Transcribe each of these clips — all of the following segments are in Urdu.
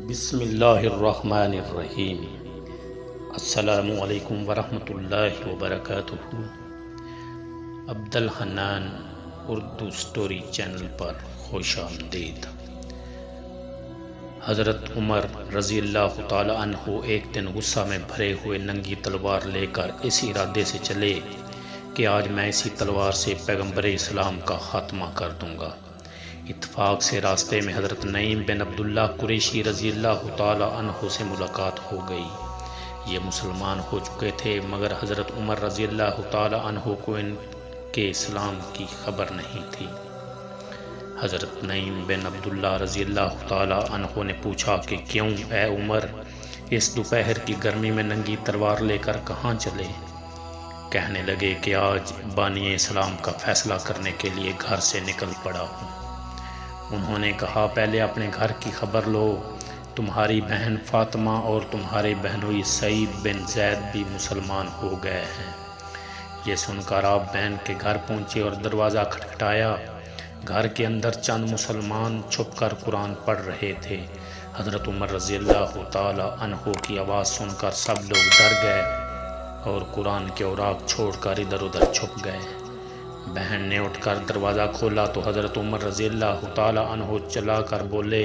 بسم اللہ الرحمن الرحیم۔ السلام علیکم ورحمۃ اللہ وبرکاتہ۔ عبدالحنان اردو سٹوری چینل پر خوش آمدید۔ حضرت عمر رضی اللہ تعالی عنہ ایک دن غصہ میں بھرے ہوئے ننگی تلوار لے کر اس ارادے سے چلے کہ آج میں اسی تلوار سے پیغمبر اسلام کا خاتمہ کر دوں گا۔ اتفاق سے راستے میں حضرت نعیم بن عبداللہ قریشی رضی اللہ تعالی عنہ سے ملاقات ہو گئی۔ یہ مسلمان ہو چکے تھے مگر حضرت عمر رضی اللہ تعالی عنہ کو ان کے اسلام کی خبر نہیں تھی۔ حضرت نعیم بن عبداللہ رضی اللہ تعالی عنہ نے پوچھا کہ کیوں اے عمر، اس دوپہر کی گرمی میں ننگی تلوار لے کر کہاں چلے؟ کہنے لگے کہ آج بانی اسلام کا فیصلہ کرنے کے لیے گھر سے نکل پڑا ہوں۔ انہوں نے کہا پہلے اپنے گھر کی خبر لو، تمہاری بہن فاطمہ اور تمہارے بہنوئی سعید بن زید بھی مسلمان ہو گئے ہیں۔ یہ سن کر آپ بہن کے گھر پہنچے اور دروازہ کھٹکھٹایا۔ گھر کے اندر چند مسلمان چھپ کر قرآن پڑھ رہے تھے۔ حضرت عمر رضی اللہ تعالی عنہ کی آواز سن کر سب لوگ ڈر گئے اور قرآن کے اوراق چھوڑ کر ادھر ادھر چھپ گئے۔ بہن نے اٹھ کر دروازہ کھولا تو حضرت عمر رضی اللہ تعالی عنہ چلا کر بولے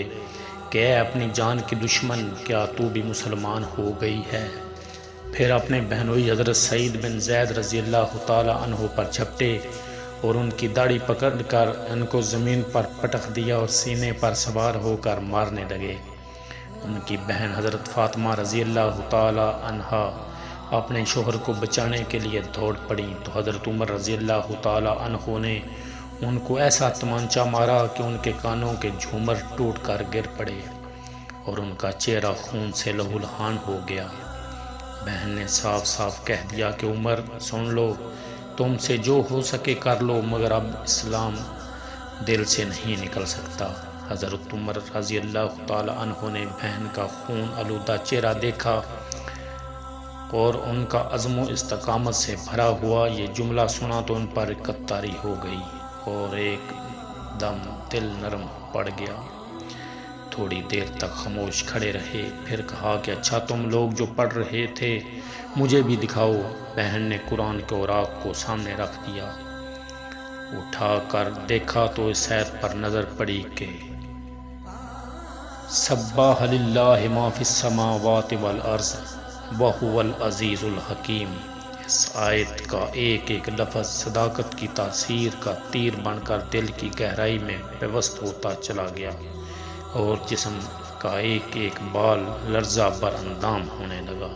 کہ اے اپنی جان کی دشمن، کیا تو بھی مسلمان ہو گئی ہے؟ پھر اپنے بہنوئی حضرت سعید بن زید رضی اللہ تعالی عنہ پر جھپٹے اور ان کی داڑھی پکڑ کر ان کو زمین پر پٹخ دیا اور سینے پر سوار ہو کر مارنے لگے۔ ان کی بہن حضرت فاطمہ رضی اللہ تعالی عنہا اپنے شوہر کو بچانے کے لیے دوڑ پڑی تو حضرت عمر رضی اللہ تعالی عنہ نے ان کو ایسا تمانچہ مارا کہ ان کے کانوں کے جھومر ٹوٹ کر گر پڑے اور ان کا چہرہ خون سے لہولہان ہو گیا۔ بہن نے صاف صاف کہہ دیا کہ عمر سن لو، تم سے جو ہو سکے کر لو مگر اب اسلام دل سے نہیں نکل سکتا۔ حضرت عمر رضی اللہ تعالی عنہ نے بہن کا خون آلودہ چہرہ دیکھا اور ان کا عزم و استقامت سے بھرا ہوا یہ جملہ سنا تو ان پر رقت طاری ہو گئی اور ایک دم دل نرم پڑ گیا۔ تھوڑی دیر تک خاموش کھڑے رہے، پھر کہا کہ اچھا تم لوگ جو پڑھ رہے تھے مجھے بھی دکھاؤ۔ بہن نے قرآن کے اوراق کو سامنے رکھ دیا۔ اٹھا کر دیکھا تو اس آیت پر نظر پڑی کہ سبح للہ ما فی السماوات والارض وَهُوَ الْعَزِيزُ الْحَكِيمُ۔ اس آیت کا ایک ایک لفظ صداقت کی تاثیر کا تیر بن کر دل کی گہرائی میں پیوست ہوتا چلا گیا اور جسم کا ایک ایک بال لرزہ بر اندام ہونے لگا۔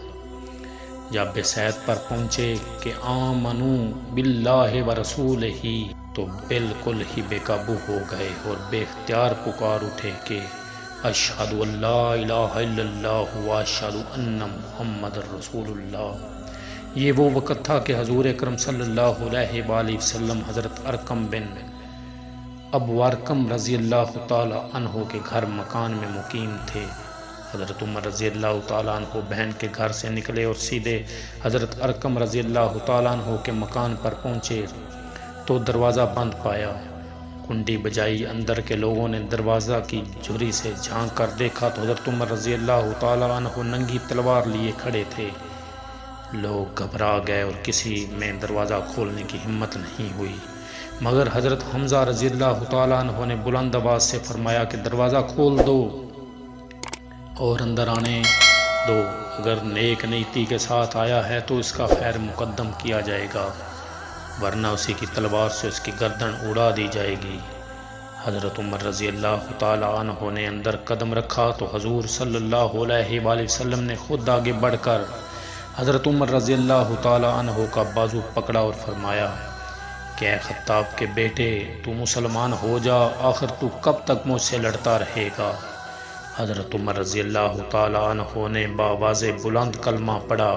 جب اس آیت پر پہنچے کہ آمنوا باللہ ورسولہ تو بالکل ہی بے قابو ہو گئے اور بے اختیار پکار اٹھے کہ اشہد ان لا الہ الا اللہ واشہد ان محمد رسول اللہ۔ یہ وہ وقت تھا کہ حضور اکرم صلی اللہ علیہ وآلہ وسلم حضرت ارقم بن ابو ارقم رضی اللہ تعالی عنہ کے گھر مکان میں مقیم تھے۔ حضرت عمر رضی اللہ تعالی عنہ بہن کے گھر سے نکلے اور سیدھے حضرت ارقم رضی اللہ تعالی عنہ کے مکان پر پہنچے تو دروازہ بند پایا۔ کنڈی بجائی، اندر کے لوگوں نے دروازہ کی جھری سے جھانک کر دیکھا تو حضرت عمر رضی اللہ تعالی عنہ ننگی تلوار لیے کھڑے تھے۔ لوگ گھبرا گئے اور کسی میں دروازہ کھولنے کی ہمت نہیں ہوئی مگر حضرت حمزہ رضی اللہ تعالی عنہ نے بلند آواز سے فرمایا کہ دروازہ کھول دو اور اندر آنے دو، اگر نیک نیتی کے ساتھ آیا ہے تو اس کا خیر مقدم کیا جائے گا ورنہ اسی کی تلوار سے اس کی گردن اڑا دی جائے گی۔ حضرت عمر رضی اللہ تعالی عنہ نے اندر قدم رکھا تو حضور صلی اللہ علیہ وآلہ وسلم نے خود آگے بڑھ کر حضرت عمر رضی اللہ تعالی عنہ کا بازو پکڑا اور فرمایا کہ اے خطاب کے بیٹے، تو مسلمان ہو جا، آخر تو کب تک مجھ سے لڑتا رہے گا؟ حضرت عمر رضی اللہ تعالی عنہ نے بآواز بلند کلمہ پڑھا۔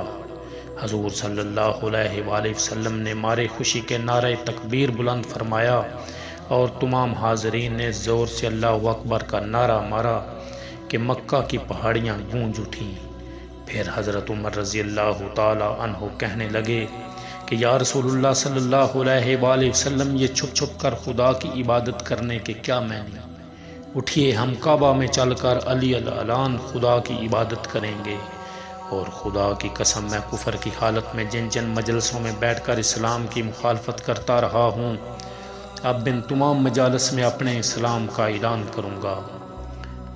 حضور صلی اللہ علیہ وآلہ وسلم نے مارے خوشی کے نعرہ تکبیر بلند فرمایا اور تمام حاضرین نے زور سے اللہ اکبر کا نعرہ مارا کہ مکہ کی پہاڑیاں گونج اٹھیں۔ پھر حضرت عمر رضی اللہ تعالی عنہ کہنے لگے کہ یا رسول اللہ صلی اللہ علیہ وآلہ وسلم، یہ چھپ چھپ کر خدا کی عبادت کرنے کے کیا معنی؟ اٹھیے ہم کعبہ میں چل کر علی العلان خدا کی عبادت کریں گے، اور خدا کی قسم میں کفر کی حالت میں جن جن مجلسوں میں بیٹھ کر اسلام کی مخالفت کرتا رہا ہوں، اب ان تمام مجالس میں اپنے اسلام کا اعلان کروں گا۔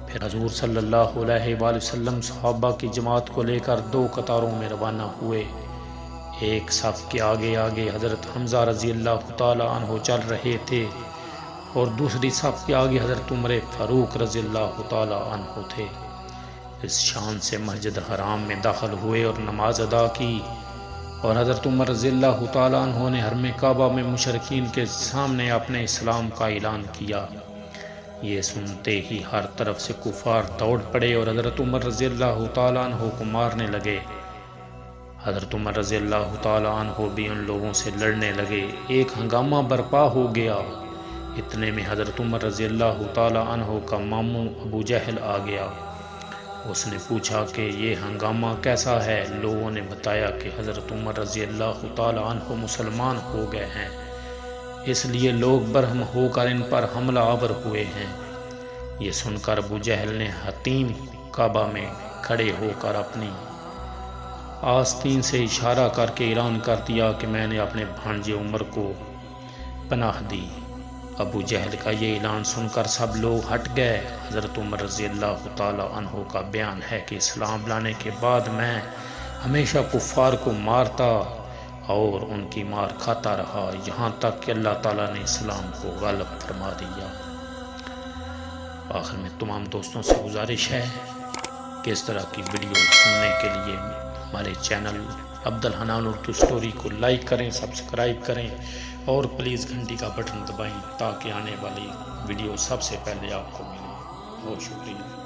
پھر حضور صلی اللہ علیہ وآلہ وسلم صحابہ کی جماعت کو لے کر 2 قطاروں میں روانہ ہوئے۔ ایک صف کے آگے آگے حضرت حمزہ رضی اللہ تعالی عنہ چل رہے تھے، اور دوسری صف کے آگے حضرت عمر فاروق رضی اللہ تعالی عنہ تھے۔ اس شان سے مسجد حرام میں داخل ہوئے اور نماز ادا کی، اور حضرت عمر رضی اللہ تعالی عنہ نے حرم کعبہ میں مشرکین کے سامنے اپنے اسلام کا اعلان کیا۔ یہ سنتے ہی ہر طرف سے کفار دوڑ پڑے اور حضرت عمر رضی اللہ تعالی عنہ کو مارنے لگے۔ حضرت عمر رضی اللہ تعالی عنہ بھی ان لوگوں سے لڑنے لگے۔ ایک ہنگامہ برپا ہو گیا۔ اتنے میں حضرت عمر رضی اللہ تعالی عنہ کا ماموں ابو جہل آ گیا۔ اس نے پوچھا کہ یہ ہنگامہ کیسا ہے؟ لوگوں نے بتایا کہ حضرت عمر رضی اللہ تعالی عنہ مسلمان ہو گئے ہیں، اس لیے لوگ برہم ہو کر ان پر حملہ آور ہوئے ہیں۔ یہ سن کر ابو جہل نے حتیم کعبہ میں کھڑے ہو کر اپنی آستین سے اشارہ کر کے اعلان کر دیا کہ میں نے اپنے بھانجے عمر کو پناہ دی۔ ابو جہل کا یہ اعلان سن کر سب لوگ ہٹ گئے۔ حضرت عمر رضی اللہ تعالی عنہ کا بیان ہے کہ اسلام لانے کے بعد میں ہمیشہ کفار کو مارتا اور ان کی مار کھاتا رہا، یہاں تک کہ اللہ تعالیٰ نے اسلام کو غالب فرما دیا۔ آخر میں تمام دوستوں سے گزارش ہے کہ اس طرح کی ویڈیو سننے کے لیے ہمارے چینل عبدالحنان اردو اسٹوری کو لائک کریں، سبسکرائب کریں، اور پلیز گھنٹی کا بٹن دبائیں تاکہ آنے والی ویڈیو سب سے پہلے آپ کو ملے۔ بہت شکریہ۔